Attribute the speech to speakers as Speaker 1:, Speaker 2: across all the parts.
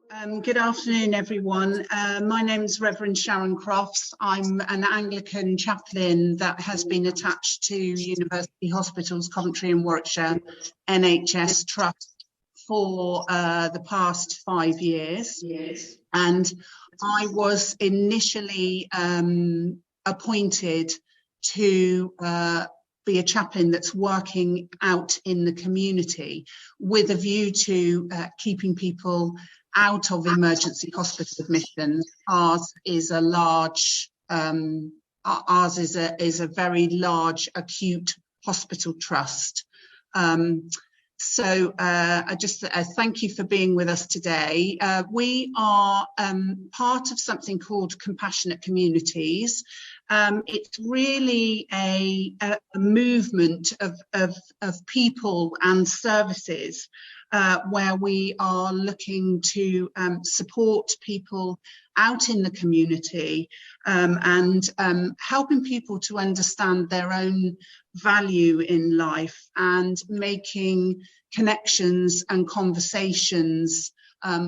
Speaker 1: Good afternoon, everyone. My name is Reverend Sharon Crofts. I'm an Anglican chaplain that has been attached to University Hospitals Coventry and Warwickshire NHS Trust for the past 5 years. And I was initially appointed to be a chaplain that's working out in the community with a view to keeping people out of emergency hospital admissions. Ours is a very large acute hospital trust. So I just thank you for being with us today. We are part of something called Compassionate Communities. It's really a movement of people and services where we are looking to support people out in the community and helping people to understand their own value in life and making connections and conversations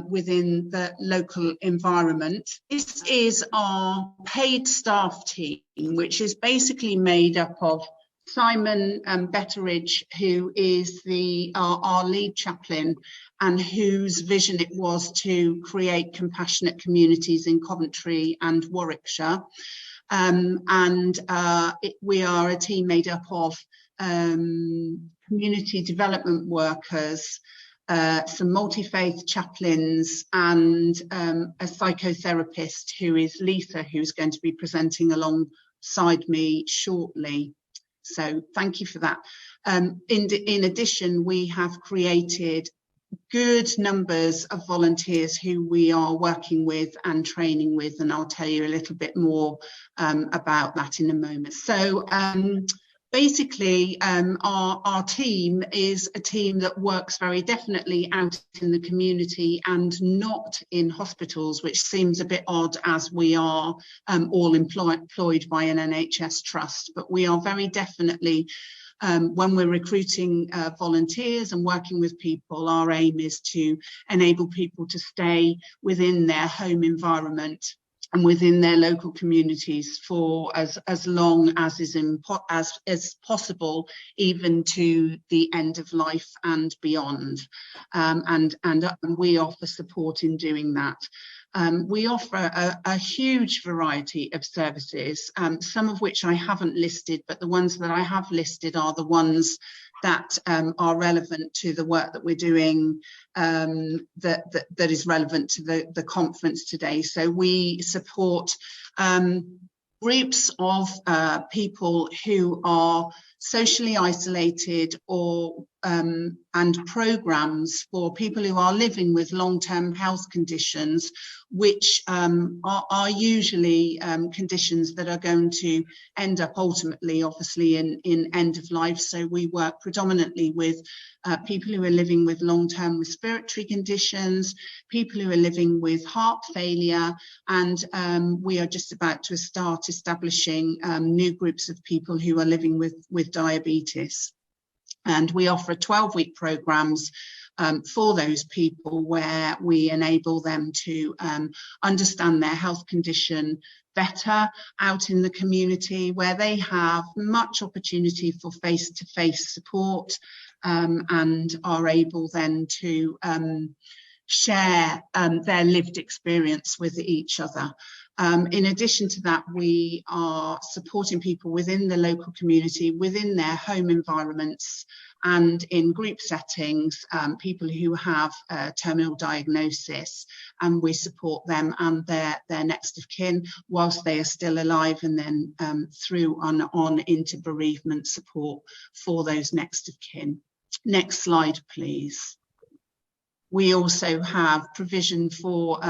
Speaker 1: within the local environment. This is our paid staff team, which is basically made up of Simon Betteridge, who is our lead chaplain and whose vision it was to create compassionate communities in Coventry and Warwickshire. We are a team made up of community development workers, some multi-faith chaplains and a psychotherapist who is Lisa, who's going to be presenting alongside me shortly. So thank you for that. In addition, we have created good numbers of volunteers who we are working with and training with, and I'll tell you a little bit more about that in a moment. So basically, our team is a team that works very definitely out in the community and not in hospitals, which seems a bit odd as we are all employed by an NHS trust. But we are very definitely, when we're recruiting volunteers and working with people, our aim is to enable people to stay within their home environment and within their local communities for as long as is possible, even to the end of life and beyond. And we offer support in doing that. We offer a huge variety of services, some of which I haven't listed, but the ones that I have listed are the ones that are relevant to the work that we're doing, that is relevant to the conference today. So we support groups of people who are socially isolated or and programs for people who are living with long-term health conditions, which are usually conditions that are going to end up ultimately, obviously, in end of life. So we work predominantly with people who are living with long-term respiratory conditions, people who are living with heart failure, and we are just about to start establishing new groups of people who are living with diabetes. And we offer 12-week programs for those people where we enable them to understand their health condition better out in the community, where they have much opportunity for face-to-face support and are able then to share their lived experience with each other. In addition to that, we are supporting people within the local community, within their home environments, and in group settings, people who have a terminal diagnosis, and we support them and their next of kin whilst they are still alive, and then through on into bereavement support for those next of kin. Next slide, please. We also have provision for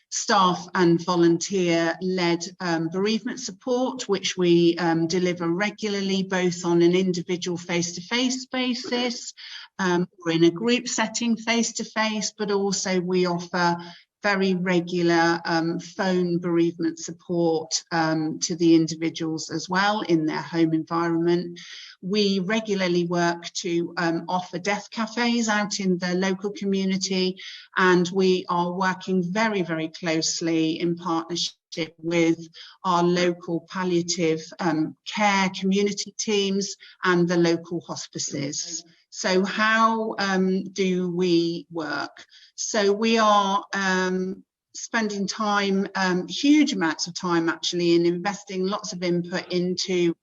Speaker 1: staff and volunteer-led bereavement support, which we deliver regularly, both on an individual face-to-face basis or in a group setting face-to-face, but also we offer very regular phone bereavement support to the individuals as well in their home environment. We regularly work to offer death cafes out in the local community, and we are working very, very closely in partnership with our local palliative care community teams and the local hospices. So how do we work? So we are spending time, huge amounts of time actually, in investing lots of input into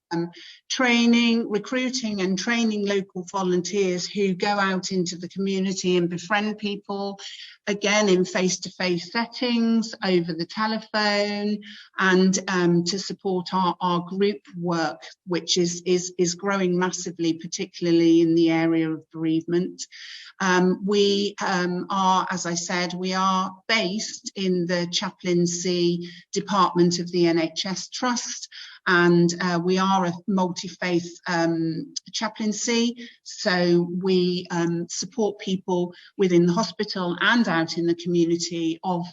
Speaker 1: training, recruiting and training local volunteers who go out into the community and befriend people, again in face-to-face settings, over the telephone, and to support our group work, which is growing massively, particularly in the area of bereavement. We are, as I said, we are based in the chaplaincy department of the NHS Trust, and we are a multi-faith chaplaincy, so we support people within the hospital and out in the community of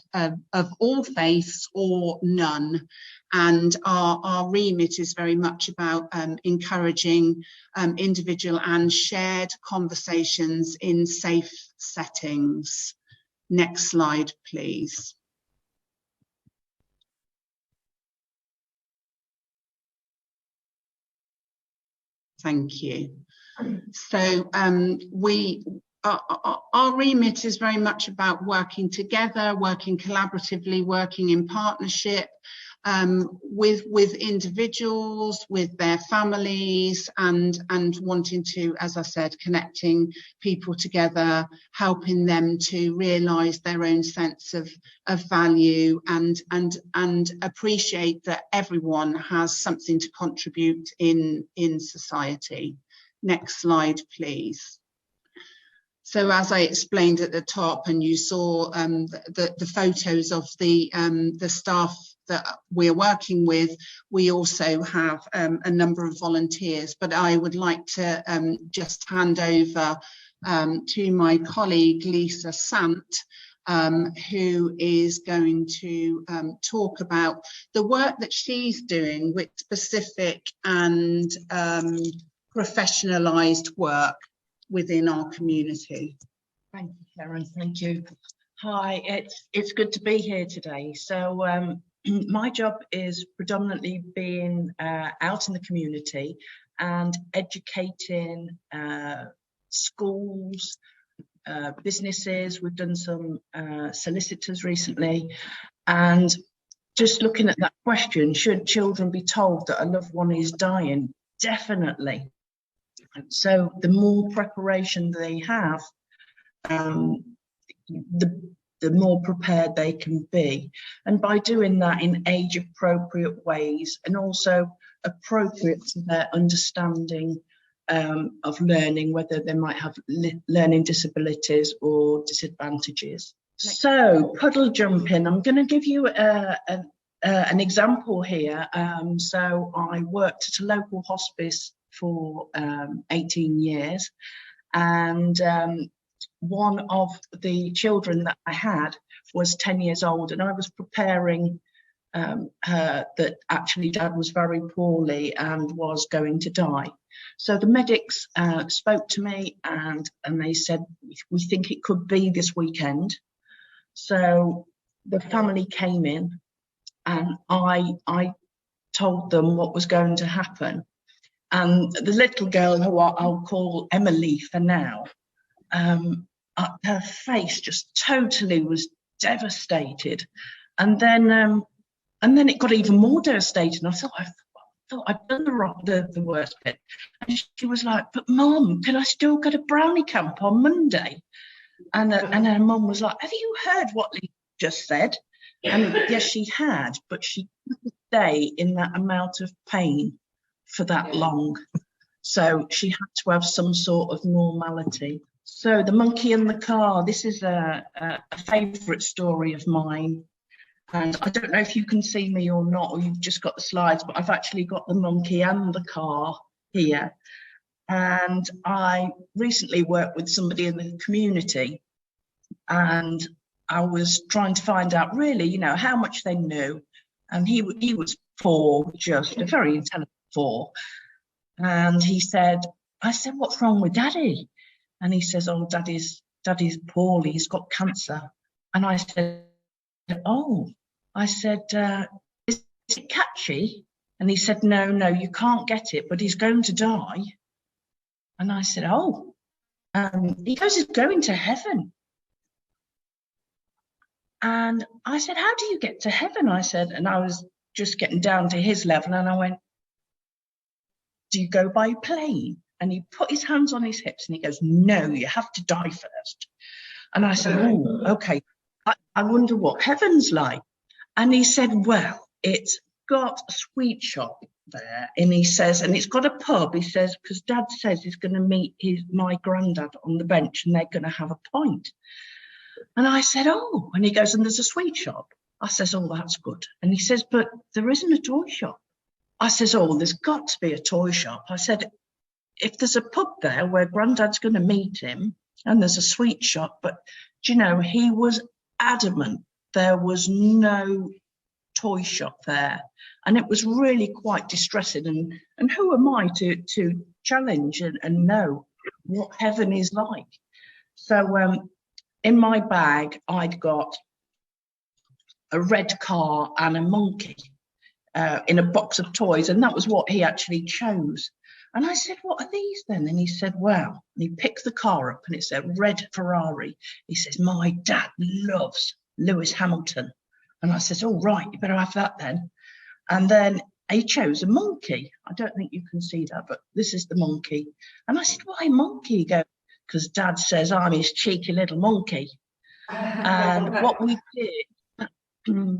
Speaker 1: all faiths or none. And our remit is very much about encouraging individual and shared conversations in safe settings. Next slide, please. Thank you. So our remit is very much about working together, working collaboratively, working in partnership with individuals, with their families, and wanting to, as I said, connecting people together, helping them to realise their own sense of value and appreciate that everyone has something to contribute in society. Next slide, please. So as I explained at the top, and you saw the photos of the staff that we're working with, we also have a number of volunteers, but I would like to just hand over to my colleague Lisa Sant, who is going to talk about the work that she's doing with specific and professionalised work within our community.
Speaker 2: Thank you, Sharon. Thank you. Hi, it's good to be here today. So my job is predominantly being out in the community and educating schools, businesses. We've done some solicitors recently, and just looking at that question, should children be told that a loved one is dying? Definitely. So the more preparation they have, the more prepared they can be. And by doing that in age appropriate ways, and also appropriate to their understanding of learning, whether they might have learning disabilities or disadvantages. So puddle jumping, I'm going to give you an example here. So I worked at a local hospice for 18 years, and one of the children that I had was 10 years old, and I was preparing her that actually Dad was very poorly and was going to die. So the medics spoke to me, and they said, we think it could be this weekend. So the family came in, and I told them what was going to happen. And the little girl, who I'll call Emily for now, her face just totally was devastated. And then it got even more devastating. I thought I'd done the worst bit. And she was like, "But Mum, can I still go to Brownie Camp on Monday?" And her mum was like, "Have you heard what Lee just said?" And yes, she had, but she couldn't stay in that amount of pain for that long. So she had to have some sort of normality. So the monkey in the car, this is a favourite story of mine. And I don't know if you can see me or not, or you've just got the slides, but I've actually got the monkey and the car here. And I recently worked with somebody in the community, and I was trying to find out really, you know, how much they knew. And he was 4, just a very intelligent 4. And I said, what's wrong with Daddy? And he says, oh, Daddy's poorly, he's got cancer. And I said, oh, is it catchy? And he said, no, you can't get it, but he's going to die. And I said, oh, he goes, he's going to heaven. And I said, how do you get to heaven? I said, and I was just getting down to his level, and I went, do you go by plane? And he put his hands on his hips and he goes, no, you have to die first. And I said, oh, okay. I wonder what heaven's like. And he said, well, it's got a sweet shop there. And he says, and it's got a pub. He says, because Dad says he's going to meet my granddad on the bench and they're going to have a pint. And I said, oh, and he goes, and there's a sweet shop. I says, oh, that's good. And he says, but there isn't a toy shop. I says, oh, there's got to be a toy shop. I said, if there's a pub there where Granddad's going to meet him and there's a sweet shop, but, do you know, he was adamant there was no toy shop there. And it was really quite distressing. And who am I to challenge and know what heaven is like? So in my bag, I'd got a red car and a monkey in a box of toys. And that was what he actually chose. And I said, what are these then? And he said, well, and he picked the car up and it's a red Ferrari. He says, my dad loves Lewis Hamilton. And I says, oh, right, you better have that then. And then he chose a monkey. I don't think you can see that, but this is the monkey. And I said, why monkey? He goes, because Dad says I'm his cheeky little monkey. And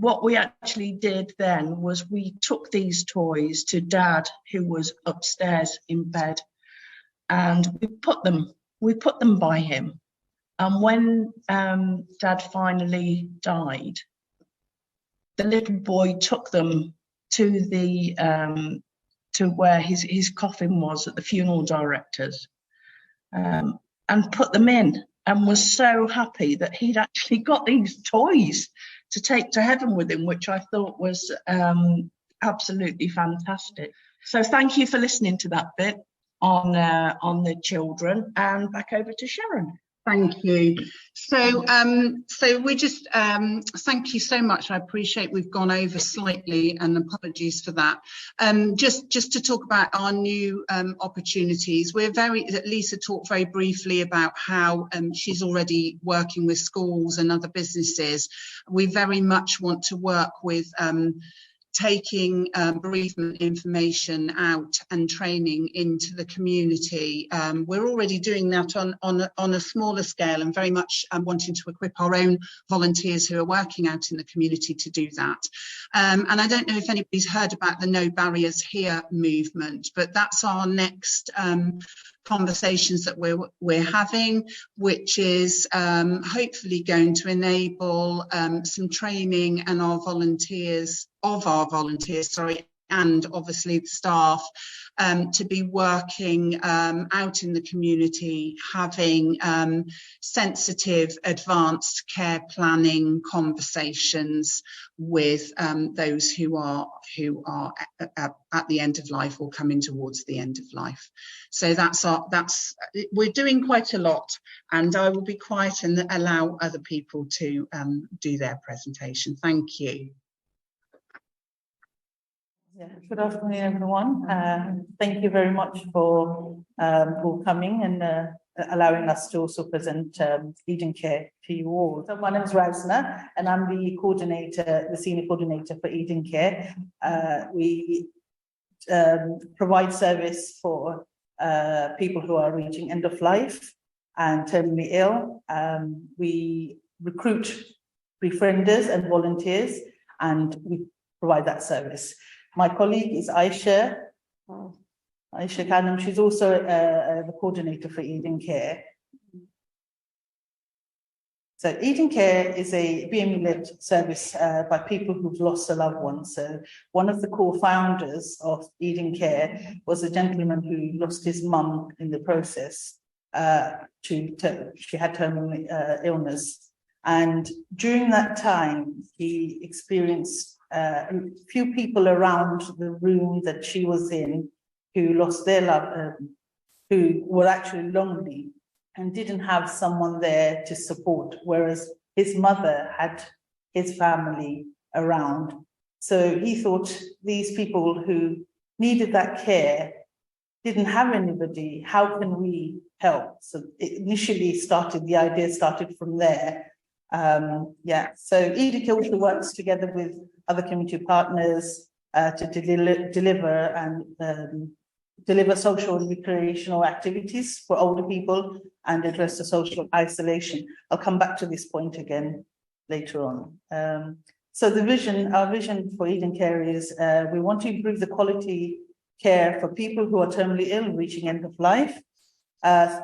Speaker 2: what we actually did then was we took these toys to Dad, who was upstairs in bed, and we put them by him. And when Dad finally died, the little boy took them to to where his coffin was at the funeral director's, and put them in, and was so happy that he'd actually got these toys to take to heaven with him, which I thought was absolutely fantastic. So thank you for listening to that bit on the children, and back over to Sharon.
Speaker 1: Thank you. So we just thank you so much. I appreciate we've gone over slightly, and apologies for that. Just to talk about our new opportunities, Lisa talked very briefly about how she's already working with schools and other businesses. We very much want to work with taking bereavement information out and training into the community. We're already doing that on a smaller scale, and very much wanting to equip our own volunteers who are working out in the community to do that. And I don't know if anybody's heard about the No Barriers Here movement, but that's our next conversations that we're having, which is hopefully going to enable some training and our volunteers, and obviously the staff, to be working out in the community, having sensitive, advanced care planning conversations with those who are at the end of life or coming towards the end of life. So we're doing quite a lot, and I will be quiet and allow other people to do their presentation. Thank you.
Speaker 3: Yeah, good afternoon, everyone. Thank you very much for coming and allowing us to also present Eden Care to you all. So my name is Ravsna, and I'm the senior coordinator for Eden Care. We provide service for people who are reaching end of life and terminally ill. We recruit befrienders and volunteers, and we provide that service. My colleague is Aisha Khanum. She's also the coordinator for Eden Care. So Eden Care is a BME-led service by people who've lost a loved one. So one of the co-founders of Eden Care was a gentleman who lost his mum in the process. She had terminal illness. And during that time, he experienced a few people around the room that she was in who lost their love, who were actually lonely and didn't have someone there to support, whereas his mother had his family around. So he thought these people who needed that care didn't have anybody. How can we help? So it initially started, the idea started from there. So Eden Care also works together with other community partners to deliver social and recreational activities for older people and address the social isolation. I'll come back to this point again later on. So our vision for Eden Care is we want to improve the quality care for people who are terminally ill, reaching end of life.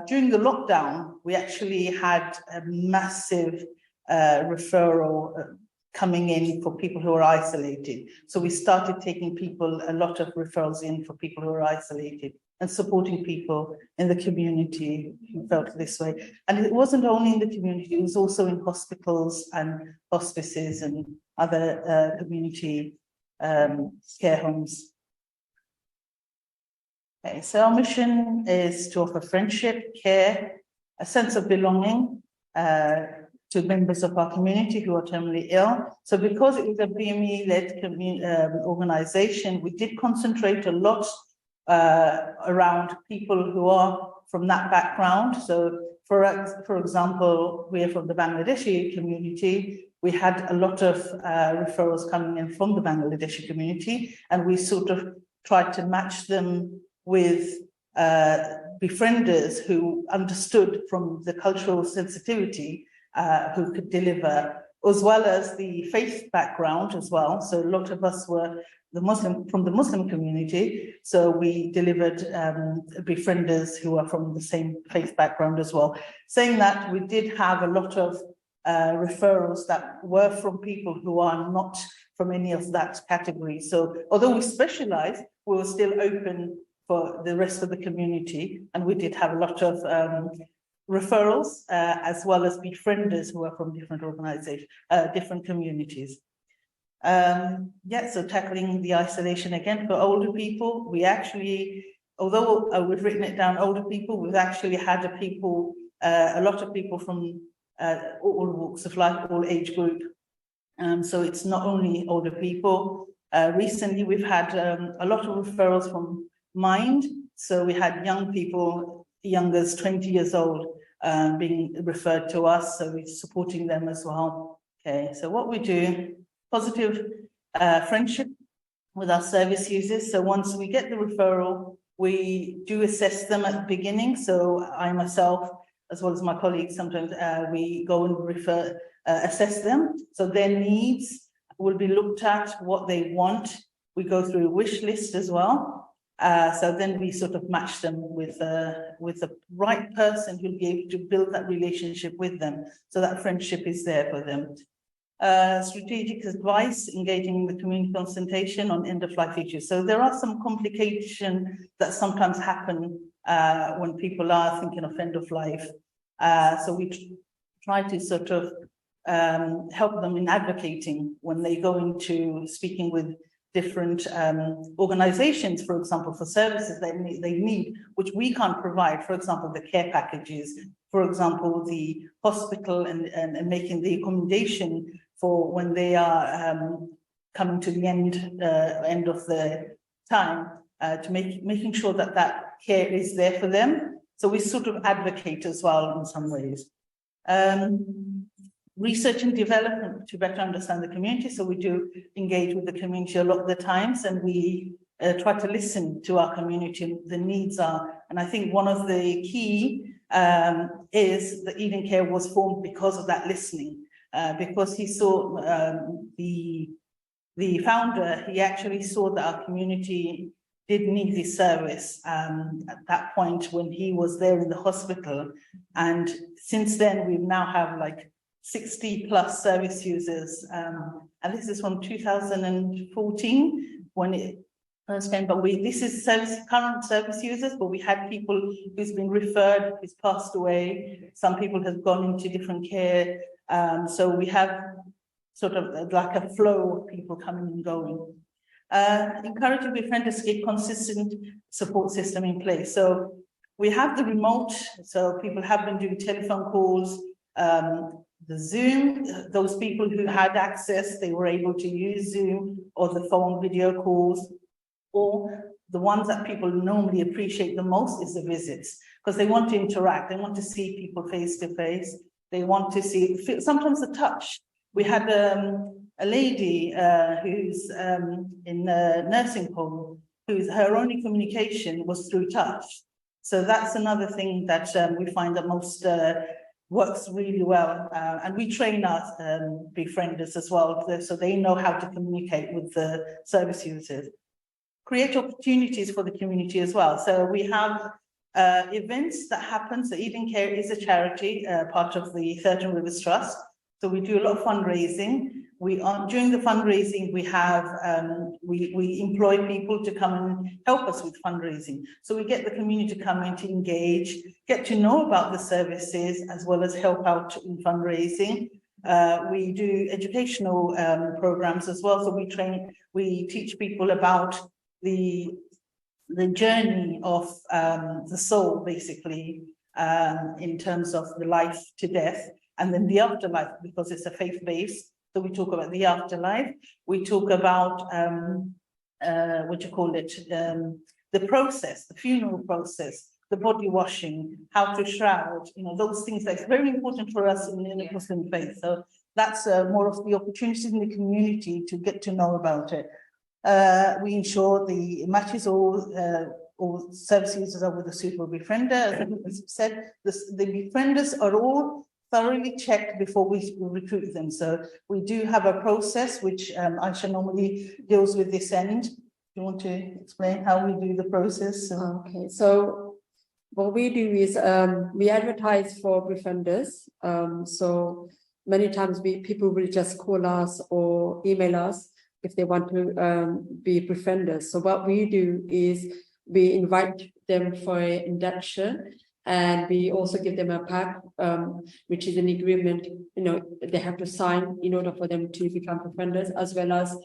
Speaker 3: During the lockdown, we actually had a massive referral coming in for people who are isolated. So we started taking a lot of referrals in for people who are isolated and supporting people in the community who felt this way. And it wasn't only in the community, it was also in hospitals and hospices and other community care homes. Okay, so our mission is to offer friendship, care, a sense of belonging to members of our community who are terminally ill. So because it was a BME-led organization, we did concentrate a lot around people who are from that background. So for example, we are from the Bangladeshi community. We had a lot of referrals coming in from the Bangladeshi community, and we sort of tried to match them with befrienders who understood from the cultural sensitivity who could deliver, as well as the faith background as well. So a lot of us were from the Muslim community. So we delivered befrienders who are from the same faith background as well. Saying that, we did have a lot of referrals that were from people who are not from any of that category. So although we specialized, we were still open for the rest of the community. And we did have a lot of referrals, as well as befrienders who are from different organizations, different communities. So tackling the isolation again for older people, we actually, although we've written it down, older people, we've actually had a lot of people from all walks of life, all age group. So it's not only older people. Recently, we've had a lot of referrals from Mind. So we had young people, young as 20 years old, being referred to us. So we're supporting them as well. Okay, so what we do, positive friendship with our service users. So once we get the referral, we do assess them at the beginning. So I myself, as well as my colleagues, sometimes we go and assess them. So their needs will be looked at, what they want. We go through a wish list as well. So then we sort of match them with the right person who'll be able to build that relationship with them. So that friendship is there for them. Strategic advice, engaging in the community consultation on end-of-life issues. So there are some complications that sometimes happen when people are thinking of end of life. So we try to sort of help them in advocating when they go into speaking with different organizations, for example, for services they need, which we can't provide. For example, the care packages, for example, the hospital and making the accommodation for when they are coming to the end of the time, to making sure that that care is there for them. So we sort of advocate as well in some ways. Research and development to better understand the community. So we do engage with the community a lot of the times, and we try to listen to our community, the needs are. And I think one of the key is that Eden Care was formed because of that listening, because he saw the founder, he actually saw that our community did need this service at that point when he was there in the hospital. And since then, we now have like 60 plus service users. And this is from 2014 when it first came, but this is current service users, but we had people who's been referred, who's passed away. Some people have gone into different care So we have sort of like a flow of people coming and going. Encouraging befrienders to get consistent support system in place. So we have the remote, so people have been doing telephone calls, the Zoom, those people who had access, they were able to use Zoom or the phone video calls, or the ones that people normally appreciate the most is the visits, because they want to interact, they want to see people face to face, they want to see, sometimes the touch. We had a lady who's in a nursing home, whose her only communication was through touch. So that's another thing that we find that most works really well. And we train our befrienders as well, so they know how to communicate with the service users. Create opportunities for the community as well. So we have events that happen. So Eden Care is a charity, part of the Thurton Rivers Trust. So we do a lot of fundraising. During the fundraising, we have we employ people to come and help us with fundraising. So we get the community to come in to engage, get to know about the services, as well as help out in fundraising. We do educational programs as well. So we teach people about the journey of the soul, basically, in terms of the life to death, and then the afterlife, because it's a faith-based. So we talk about the afterlife. We talk about the process, the funeral process, the body washing, how to shroud, those things that's very important for us in the Muslim faith. So that's more of the opportunities in the community to get to know about it. We ensure the matches all service users are with a suitable befriender. As I said, the befrienders are all thoroughly checked before we recruit them. So we do have a process which Aisha normally deals with this end. Do you want to explain how we do the process?
Speaker 4: Okay, so what we do is we advertise for befrienders. So many times people will just call us or email us if they want to be befrienders. So what we do is we invite them for an induction, and we also give them a pack, which is an agreement, they have to sign in order for them to become befrienders, as well as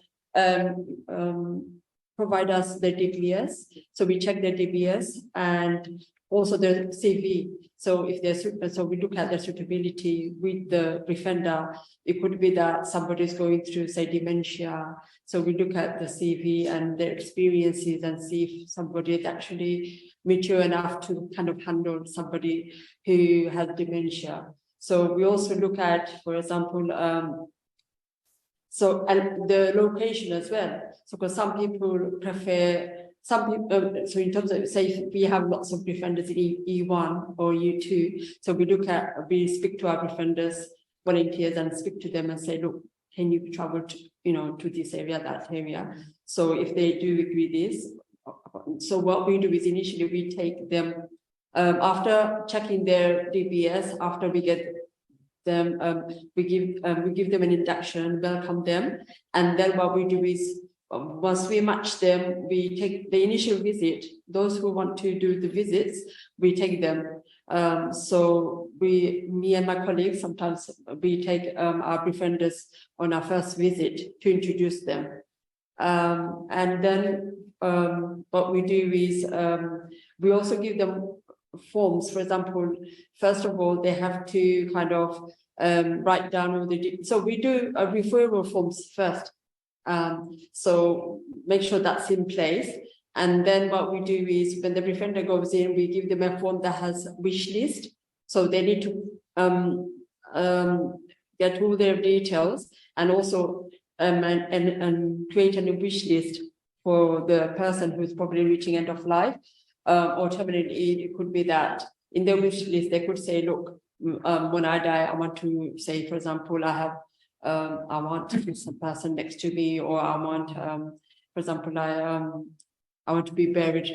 Speaker 4: provide us the DBS. So we check their DBS and also their CV. So we look at their suitability with the befriender. It could be that somebody is going through, say, dementia. So we look at the CV and their experiences and see if somebody is actually mature enough to kind of handle somebody who has dementia. So we also look at, for example, and the location as well. So because some people prefer, so in terms of, say, if we have lots of befrienders in E1 or U2, so we speak to our befrienders, volunteers, and speak to them and say, look, can you travel to, to this area, that area? So if they do agree this, so what we do is initially we take them, after checking their DBS, after we get them, we give them an induction, welcome them, and then what we do is, once we match them, we take the initial visit. Those who want to do the visits, we take them. So me and my colleagues, sometimes we take our befrienders on our first visit to introduce them. And then what we do is we also give them forms. For example, first of all, they have to kind of write down all so we do a referral forms first. So make sure that's in place. And then what we do is when the befriender goes in, we give them a form that has wish list. So they need to get all their details and also and create a wish list for the person who's probably reaching end of life or terminally. It could be that in their wish list, they could say, look, when I die, I want to say, for example, I want some person next to me, or I want, for example, I want to be buried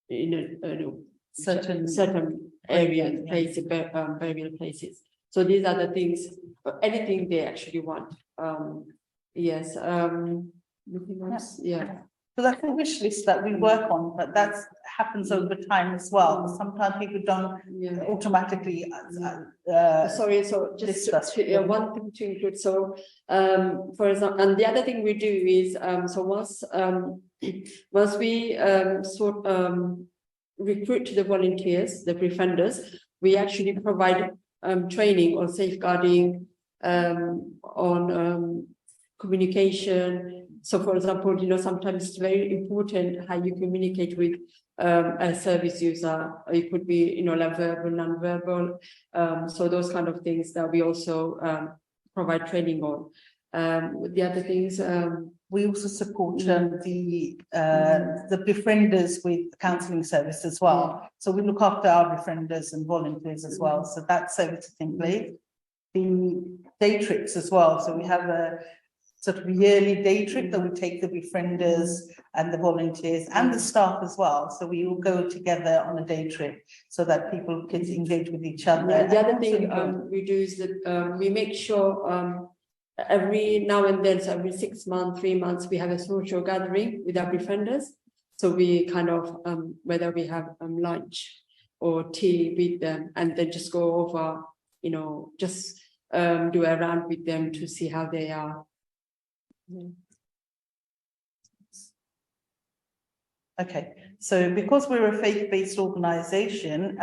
Speaker 4: in a certain area, places, burial places. So these are the things, anything they actually want. Yes. Anything else? Yeah.
Speaker 3: Because that's a wish list that we work on, but that happens over time as well. Sometimes people don't automatically.
Speaker 4: Sorry, so just one thing to include. So, for example, and the other thing we do is, so once we recruit the volunteers, the befrienders, we actually provide training on safeguarding, on communication. So, for example, sometimes it's very important how you communicate with a service user. It could be, like verbal, non-verbal. So those kind of things that we also provide training on. The other things,
Speaker 3: we also support the befrienders with counselling service as well. So we look after our befrienders and volunteers as well. So that service is in place. The day trips as well. So we have a sort of yearly day trip that we take the befrienders and the volunteers and the staff as well. So we all go together on a day trip so that people can engage with each other.
Speaker 4: The other thing we do is that we make sure every now and then, so every 6 months, 3 months, we have a social gathering with our befrienders. So we kind of, whether we have lunch or tea with them, and then just go over, just do a round with them to see how they are.
Speaker 3: Okay, so because we're a faith-based organization,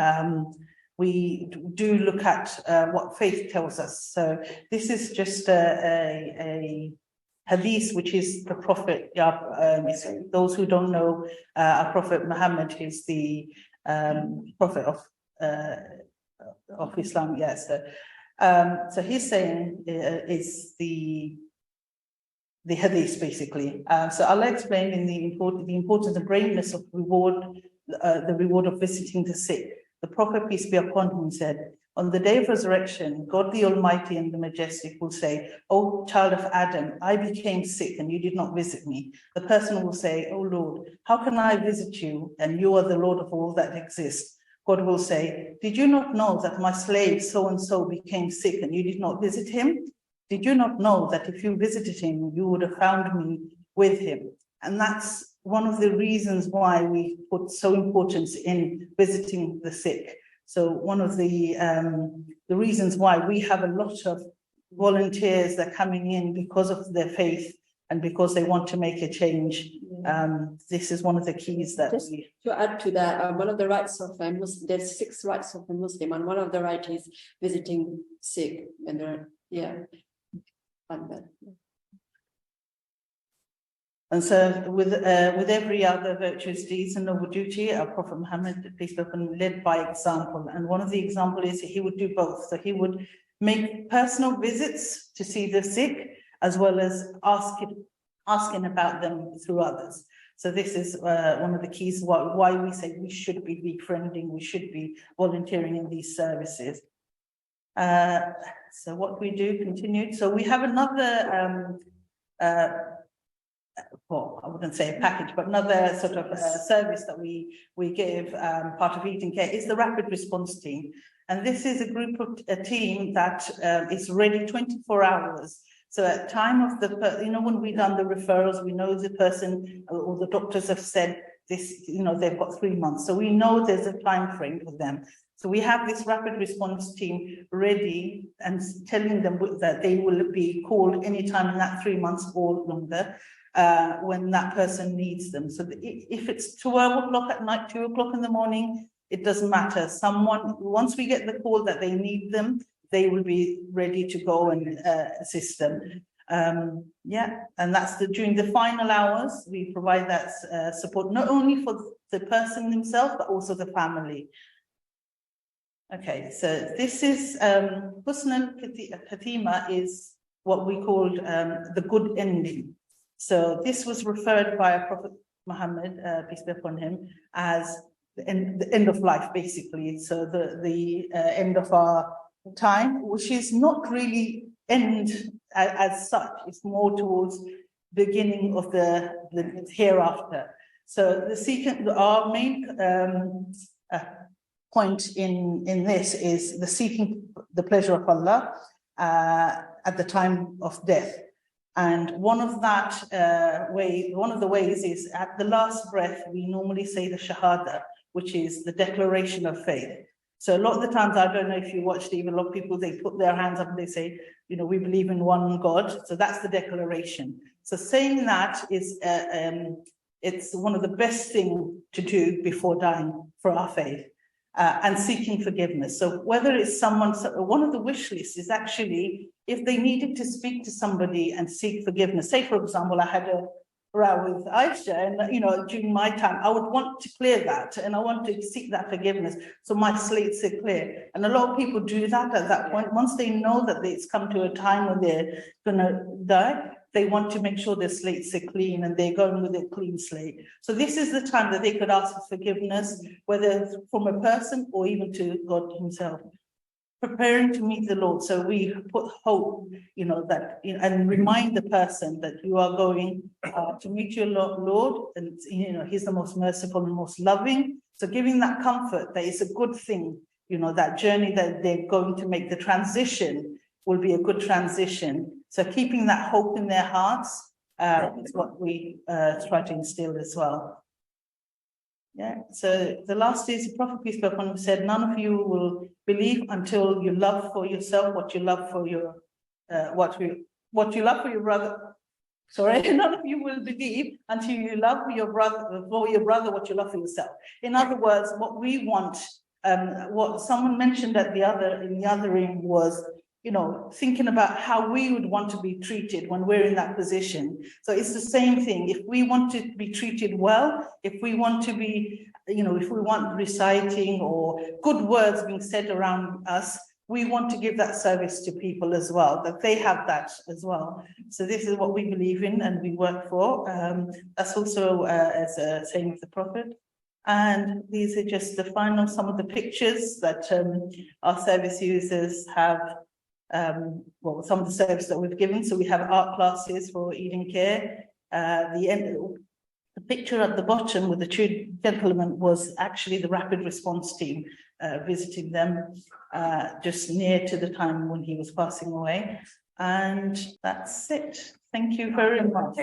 Speaker 3: we do look at what faith tells us. So this is just a hadith, which is the Prophet. Those who don't know, our Prophet Muhammad is the Prophet of Islam. Yes. So he's saying is the hadith basically. So Allah explained in the importance and greatness of the reward of visiting the sick. The Prophet, peace be upon him, said, on the day of resurrection, God the Almighty and the Majestic will say, "O child of Adam, I became sick and you did not visit me." The person will say, "O Lord, how can I visit you? And you are the Lord of all that exists." God will say, "Did you not know that my slave so-and-so became sick and you did not visit him? Did you not know that if you visited him, you would have found me with him?" And that's one of the reasons why we put so importance in visiting the sick. So one of the reasons why we have a lot of volunteers that are coming in because of their faith and because they want to make a change. This is one of the keys that
Speaker 4: just to add to that, one of the rights of a Muslim, there's 6 rights of a Muslim, and one of the rights is visiting sick, and
Speaker 3: And so with every other virtuous deeds and noble duty, our Prophet Muhammad, peace be upon him, led by example. And one of the examples is he would do both. So he would make personal visits to see the sick, as well as asking about them through others. So this is one of the keys why we say we should be befriending, we should be volunteering in these services. So what we do continued. So we have another well, I wouldn't say a package, but another sort of service that we give, part of Eden Care, is the rapid response team. And this is a team that is ready 24 hours. So at time of when we've done the referrals, we know the person or the doctors have said this, they've got 3 months. So we know there's a time frame for them. So we have this rapid response team ready and telling them that they will be called anytime in that 3 months or longer. When that person needs them. So if it's 12 o'clock at night, 2 o'clock in the morning, it doesn't matter. Once we get the call that they need them, they will be ready to go and assist them. And that's during the final hours, we provide that support, not only for the person himself, but also the family. Okay, so this is, Husn al-Khatima is what we called the good ending. So this was referred by Prophet Muhammad, peace be upon him, as the end of life, basically. So the end of our time, which is not really end as such. It's more towards beginning of the hereafter. So our main point in this is the seeking the pleasure of Allah at the time of death. And one of the ways is at the last breath, we normally say the Shahada, which is the declaration of faith. So a lot of the times, I don't know if you watched even a lot of people, they put their hands up and they say, you know, we believe in one God. So that's the declaration. So saying that is, it's one of the best things to do before dying for our faith, and seeking forgiveness. So whether it's someone, one of the wish lists is actually, if they needed to speak to somebody and seek forgiveness, say, for example, I had a row with Aisha, and you know, during my time, I would want to clear that, and I want to seek that forgiveness, so my slates are clear. And a lot of people do that at that point. Once they know that it's come to a time when they're gonna die, they want to make sure their slates are clean and they're going with a clean slate. So this is the time that they could ask for forgiveness, whether from a person or even to God himself. Preparing to meet the Lord. So we put hope, you know, that, you know, and remind the person that you are going to meet your Lord, and you know, he's the most merciful and most loving. So giving that comfort that it's a good thing, you know, that journey that they're going to make, the transition will be a good transition. So keeping that hope in their hearts is what we try to instill as well. Yeah, so the last is the prophet peace be upon him said, none of you will believe until you love for yourself what you love for your what you love for your brother. Sorry, none of you will believe until you love your brother what you love for yourself. In other words, what we want, what someone mentioned in the other room was, you know, thinking about how we would want to be treated when we're in that position. So it's the same thing. If we want to be treated well, if we want to be, you know, if we want reciting or good words being said around us, we want to give that service to people as well, that they have that as well. So this is what we believe in and we work for. That's also as a saying of the prophet. And these are just the final, some of the pictures that our service users have. Well, some of the service that we've given. So we have art classes for Eden Care. The picture at the bottom with the two gentlemen was actually the rapid response team visiting them just near to the time when he was passing away. And that's it. Thank you very much.